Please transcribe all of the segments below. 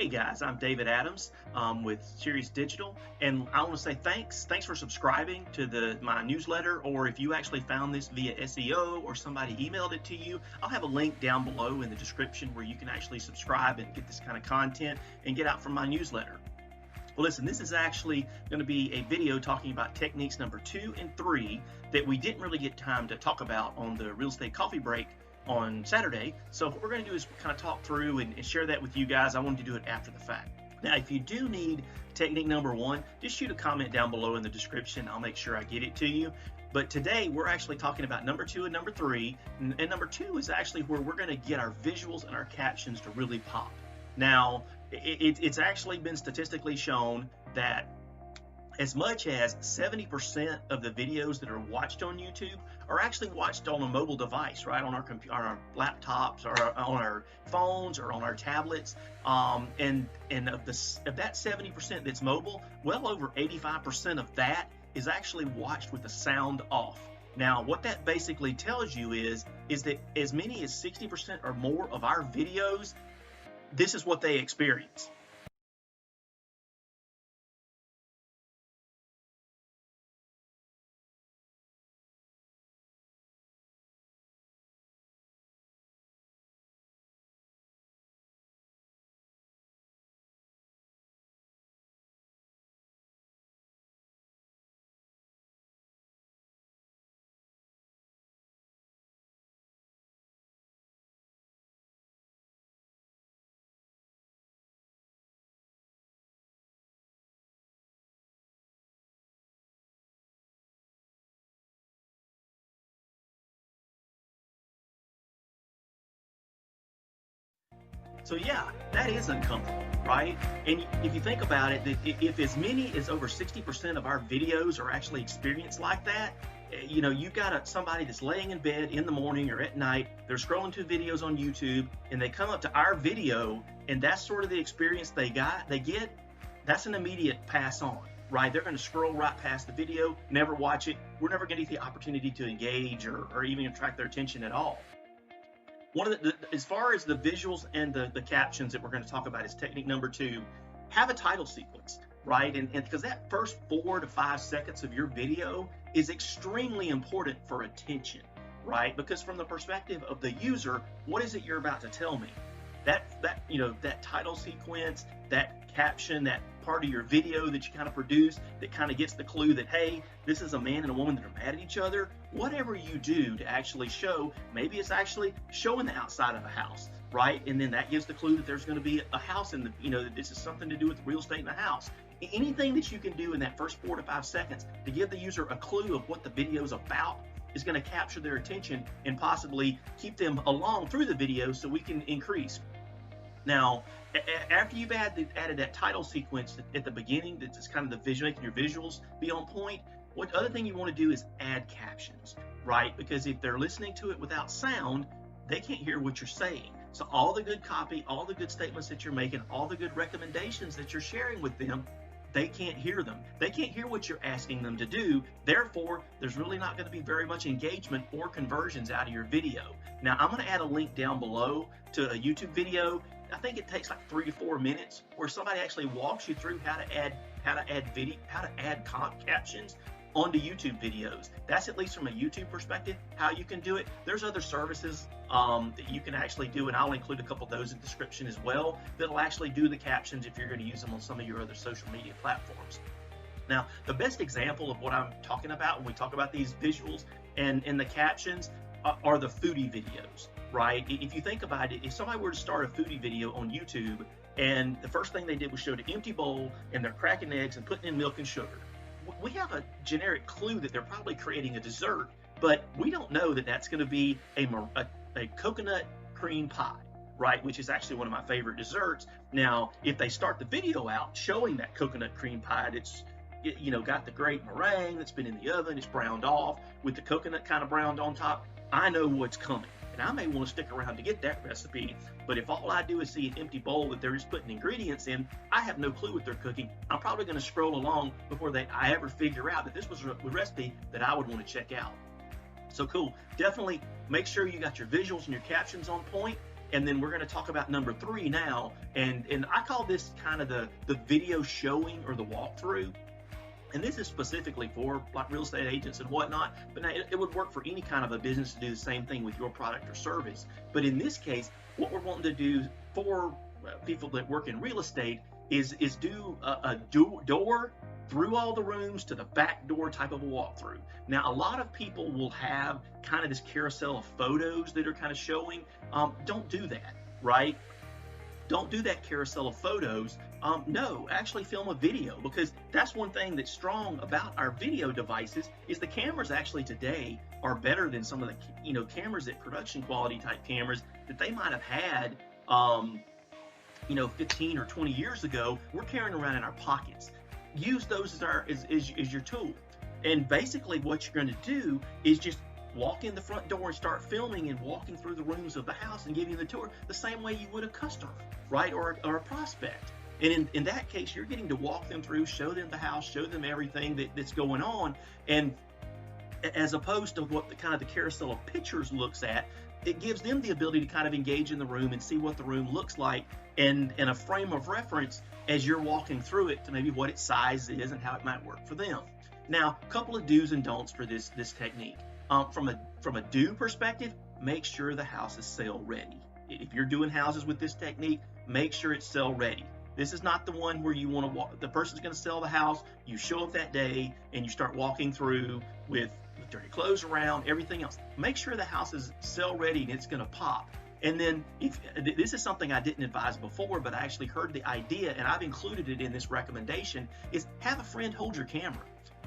Hey guys, I'm David Adams with Sirius Digital, and I want to say thanks for subscribing to my newsletter, or if you actually found this via SEO or somebody emailed it to you, I'll have a link down below in the description where you can actually subscribe and get this kind of content and get out from my newsletter. Well, listen, this is actually going to be a video talking about techniques number 2 and 3 that we didn't really get time to talk about on the real estate coffee break on Saturday. So what we're going to do is kind of talk through and share that with you guys. I wanted to do it after the fact. Now, if you do need technique number 1, just shoot a comment down below in the description. I'll make sure I get it to you. But today we're actually talking about number 2 and number 3. And number 2 is actually where we're going to get our visuals and our captions to really pop. Now, it's actually been statistically shown that as much as 70% of the videos that are watched on YouTube are actually watched on a mobile device, right? On our computer, on our laptops, or on our phones, or on our tablets. And of that 70% that's mobile, well over 85% of that is actually watched with the sound off. Now, what that basically tells you is that as many as 60% or more of our videos, this is what they experience. So yeah, that is uncomfortable, right? And if you think about it, if as many as over 60% of our videos are actually experienced like that, you know, you've got somebody that's laying in bed in the morning or at night, they're scrolling through videos on YouTube, and they come up to our video, and that's sort of the experience they get, that's an immediate pass on, right? They're going to scroll right past the video, never watch it. We're never going to get the opportunity to engage or even attract their attention at all. As far as the visuals and the captions that we're going to talk about is technique number 2, have a title sequence, right? And because that first 4 to 5 seconds of your video is extremely important for attention, right? Because from the perspective of the user, what is it you're about to tell me? That title sequence, that caption, that part of your video that you kind of produce that kind of gets the clue that, hey, this is a man and a woman that are mad at each other. Whatever you do to actually show, maybe it's actually showing the outside of a house, right? And then that gives the clue that there's going to be a house in that this is something to do with real estate in the house. Anything that you can do in that first 4 to 5 seconds to give the user a clue of what the video is about is going to capture their attention and possibly keep them along through the video so we can increase. Now, after you've added that title sequence at the beginning, that's kind of the visual, making your visuals be on point, what other thing you want to do is add captions, right? Because if they're listening to it without sound, they can't hear what you're saying. So all the good copy, all the good statements that you're making, all the good recommendations that you're sharing with them, they can't hear them. They can't hear what you're asking them to do. Therefore, there's really not going to be very much engagement or conversions out of your video. Now, I'm going to add a link down below to a YouTube video. I think it takes like 3 to 4 minutes where somebody actually walks you through how to add captions onto YouTube videos. That's at least from a YouTube perspective, how you can do it. There's other services that you can actually do, and I'll include a couple of those in the description as well, that'll actually do the captions if you're going to use them on some of your other social media platforms. Now, the best example of what I'm talking about when we talk about these visuals and the captions are the foodie videos, right? If you think about it, if somebody were to start a foodie video on YouTube and the first thing they did was show an empty bowl and they're cracking eggs and putting in milk and sugar, we have a generic clue that they're probably creating a dessert, but we don't know that that's going to be a coconut cream pie, right? Which is actually one of my favorite desserts. Now, if they start the video out showing that coconut cream pie that's got the great meringue that's been in the oven, it's browned off with the coconut kind of browned on top, I know what's coming. And I may want to stick around to get that recipe, but if all I do is see an empty bowl that they're just putting ingredients in, I have no clue what they're cooking. I'm probably going to scroll along before I ever figure out that this was a recipe that I would want to check out. So cool. Definitely make sure you got your visuals and your captions on point. And then we're going to talk about number 3 now. And I call this kind of the video showing or the walkthrough. And this is specifically for like real estate agents and whatnot, but now it would work for any kind of a business to do the same thing with your product or service. But in this case, what we're wanting to do for people that work in real estate is do a door through all the rooms to the back door type of a walkthrough. Now, a lot of people will have kind of this carousel of photos that are kind of showing. Don't do that, right? Don't do that carousel of photos. No, actually film a video, because that's one thing that's strong about our video devices is the cameras actually today are better than some of the cameras that production quality type cameras that they might have had 15 or 20 years ago. We're carrying around in our pockets. Use those as your tool. And basically what you're going to do is just walk in the front door and start filming and walking through the rooms of the house and giving the tour the same way you would a customer, right? Or a prospect. And in that case, you're getting to walk them through, show them the house, show them everything that's going on. And as opposed to what the kind of the carousel of pictures looks at, it gives them the ability to kind of engage in the room and see what the room looks like and a frame of reference as you're walking through it to maybe what its size is and how it might work for them. Now, a couple of do's and don'ts for this technique. From a do perspective, make sure the house is sale ready. If you're doing houses with this technique, make sure it's sale ready. This is not the one where you want to walk, the person's going to sell the house, you show up that day and you start walking through with dirty clothes around, everything else. Make sure the house is sale ready and it's going to pop. And then if this is something I didn't advise before, but I actually heard the idea and I've included it in this recommendation, is have a friend hold your camera,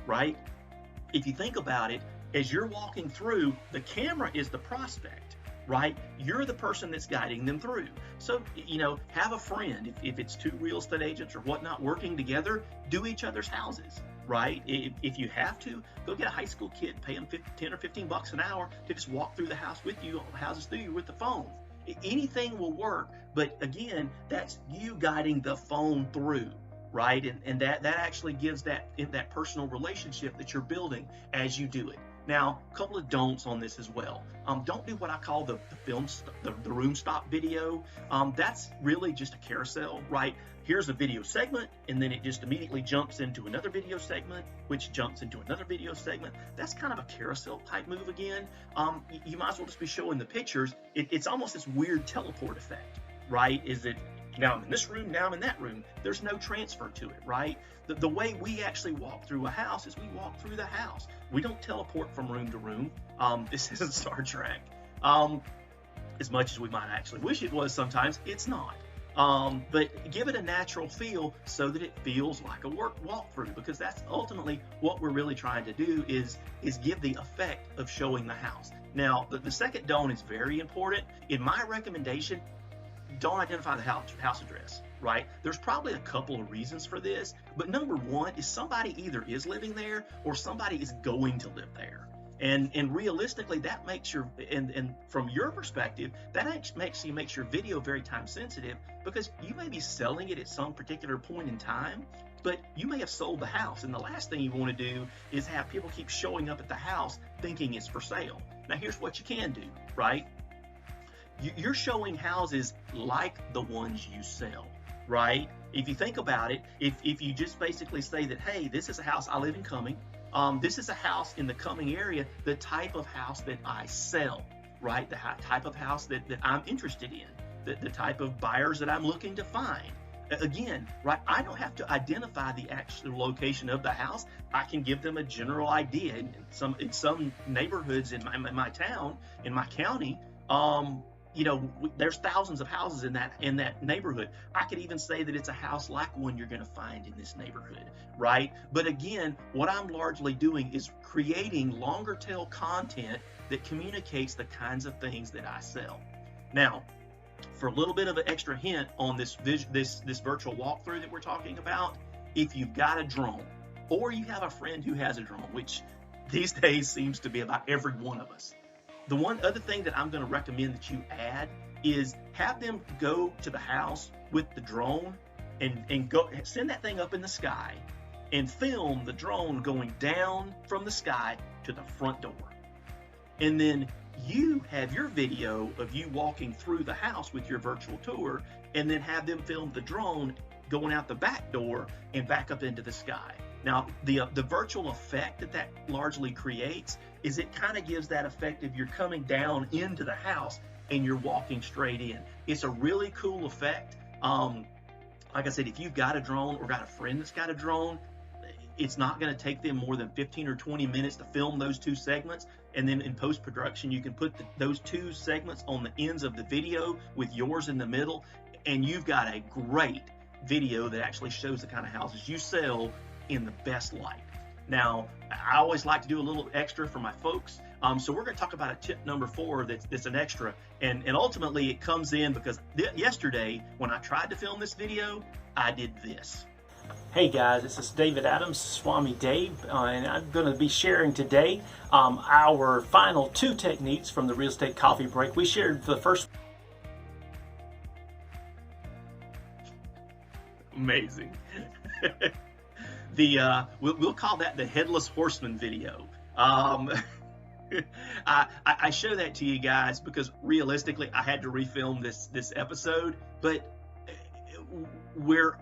right? If you think about it, as you're walking through, the camera is the prospect, right? You're the person that's guiding them through. So, have a friend. If it's 2 real estate agents or whatnot working together, do each other's houses, right? If you have to, go get a high school kid, pay them 10 or 15 bucks an hour to just walk through the house with you, houses through you with the phone. Anything will work, but again, that's you guiding the phone through, right? And that actually gives that personal relationship that you're building as you do it. Now, a couple of don'ts on this as well. Don't do what I call the room stop video. That's really just a carousel, right? Here's a video segment, and then it just immediately jumps into another video segment, which jumps into another video segment. That's kind of a carousel type move again. You might as well just be showing the pictures. It's almost this weird teleport effect, right? Is it now I'm in this room, now I'm in that room. There's no transfer to it, right? The way we actually walk through a house is we walk through the house. We don't teleport from room to room. This isn't Star Trek. As much as we might actually wish it was sometimes, it's not. But give it a natural feel so that it feels like a walkthrough, because that's ultimately what we're really trying to do is give the effect of showing the house. Now, the second don't is very important. In my recommendation, don't identify the house address, right? There's probably a couple of reasons for this, but number one is somebody either is living there or somebody is going to live there. And realistically, that makes and from your perspective, that makes your video very time sensitive, because you may be selling it at some particular point in time, but you may have sold the house. And the last thing you want to do is have people keep showing up at the house thinking it's for sale. Now, here's what you can do, right? You're showing houses like the ones you sell, right? If you think about it, if you just basically say that, hey, this is a house I live in Cumming, this is a house in the Cumming area, the type of house that I sell, right? The type of house that I'm interested in, the type of buyers that I'm looking to find. Again, right, I don't have to identify the actual location of the house. I can give them a general idea. In some neighborhoods in my town, in my county, there's thousands of houses in that neighborhood. I could even say that it's a house like one you're going to find in this neighborhood, right? But again, what I'm largely doing is creating longer tail content that communicates the kinds of things that I sell. Now, for a little bit of an extra hint on this virtual walkthrough that we're talking about, if you've got a drone or you have a friend who has a drone, which these days seems to be about every one of us, the one other thing that I'm going to recommend that you add is have them go to the house with the drone and go send that thing up in the sky and film the drone going down from the sky to the front door. And then you have your video of you walking through the house with your virtual tour, and then have them film the drone going out the back door and back up into the sky. Now, the virtual effect that largely creates is it kind of gives that effect of you're coming down into the house and you're walking straight in. It's a really cool effect. Like I said, if you've got a drone or got a friend that's got a drone, it's not going to take them more than 15 or 20 minutes to film those 2 segments. And then in post-production, you can put those 2 segments on the ends of the video with yours in the middle, and you've got a great video that actually shows the kind of houses you sell in the best light. Now, I always like to do a little extra for my folks. So we're going to talk about a tip number 4 that's an extra. And ultimately, it comes in because yesterday, when I tried to film this video, I did this. Hey guys, this is David Adams, Swami Dave, and I'm going to be sharing today our final 2 techniques from the Real Estate Coffee Break. We shared the first. Amazing. We'll call that the Headless Horseman video. I show that to you guys because realistically, I had to refilm this episode, but we're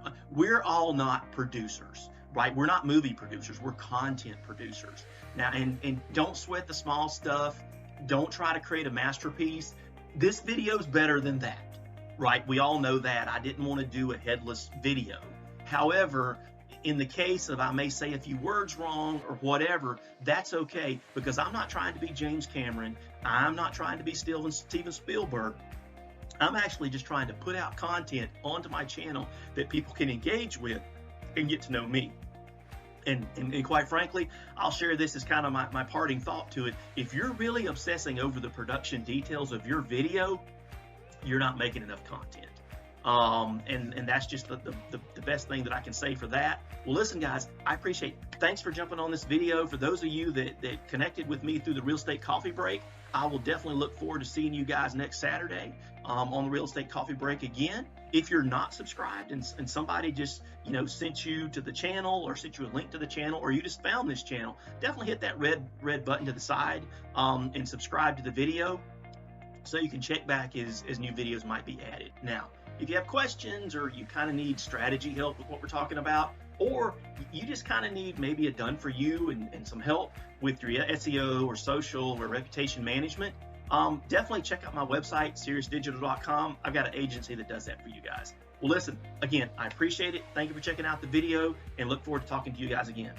all not producers, right? We're not movie producers. We're content producers. Now, and don't sweat the small stuff. Don't try to create a masterpiece. This video's better than that, right? We all know that. I didn't want to do a headless video. However, in the case of I may say a few words wrong or whatever, that's okay, because I'm not trying to be James Cameron. I'm not trying to be Steven Spielberg. I'm actually just trying to put out content onto my channel that people can engage with and get to know me. And quite frankly, I'll share this as kind of my parting thought to it. If you're really obsessing over the production details of your video, you're not making enough content. And that's just the best thing that I can say for that. Well, listen, guys, I appreciate it. Thanks for jumping on this video. For those of you that connected with me through the Real Estate Coffee Break, I will definitely look forward to seeing you guys next Saturday on the Real Estate Coffee Break again. If you're not subscribed and somebody just sent you to the channel or sent you a link to the channel, or you just found this channel, definitely hit that red button to the side and subscribe to the video so you can check back as new videos might be added. Now, if you have questions or you kind of need strategy help with what we're talking about, or you just kind of need maybe a done for you and some help with your SEO or social or reputation management, definitely check out my website, SiriusDigital.com. I've got an agency that does that for you guys. Well, listen, again, I appreciate it. Thank you for checking out the video and look forward to talking to you guys again.